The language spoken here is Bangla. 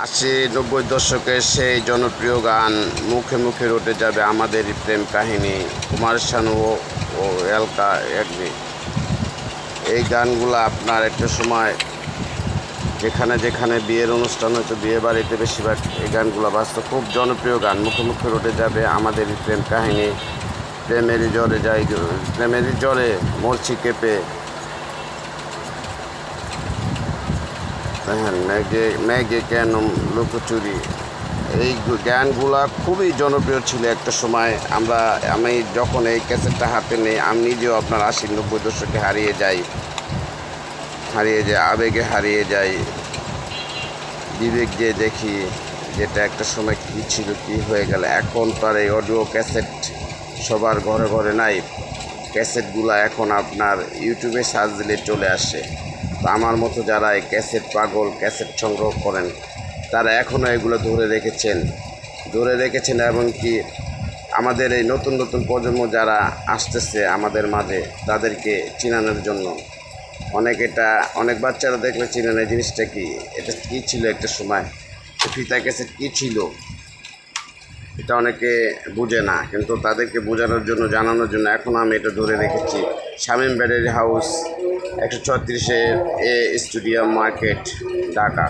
80-90 দশকের সেই জনপ্রিয় গান মুখে মুখে রটে যাবে আমাদের প্রেম কাহিনী, কুমার শানু ও এলকা ইয়াগনিক। এই গানগুলো আপনার একটা সময় যেখানে যেখানে বিয়ের অনুষ্ঠান হয়তো বিয়ে বাড়িতে বেশিরভাগ এই গানগুলো বাজতো। খুব জনপ্রিয় গান, মুখে মুখে রটে যাবে আমাদের প্রেম কাহিনী, প্রেমেরই জ্বরে যাই, প্রেমেরই জ্বরে মরছি কেঁপে, হ্যাঁ মেঘে মেঘে কেন লুকোচুরি। এই গানগুলা খুবই জনপ্রিয় ছিল একটা সময়। আমি যখন এই ক্যাসেটটা হাতে নেই, আমি নিজেও আপনার 80-90 দশকে হারিয়ে যাই, আবেগে হারিয়ে যাই। বিবেক দিয়ে দেখি যেটা একটা সময় কী ছিল, কী হয়ে গেল। এখন তো আর এই অডিও ক্যাসেট সবার ঘরে ঘরে নাই। ক্যাসেটগুলো এখন আপনার ইউটিউবে সার্চ দিলে চলে আসে। তো আমার মতো যারা এই ক্যাসেট পাগল, ক্যাসেট সংগ্রহ করেন, তারা এখনও এগুলো ধরে রেখেছেন এবং কি আমাদের এই নতুন নতুন প্রজন্ম যারা আসতেছে আমাদের মাঝে, তাদেরকে চিনানোর জন্য। অনেক বাচ্চারা দেখলে চিনে না জিনিসটা কি, এটা কী ছিল একটা সময়, ফিতা ক্যাসেট কী ছিল, এটা অনেকে বুঝে না। কিন্তু তাদেরকে বোঝানোর জন্য, জানানোর জন্য এখন আমি এটা ধরে রেখেছি। শামীম ব্যাটারি হাউস, 136 এ স্টুডিয়াম মার্কেট, ঢাকা।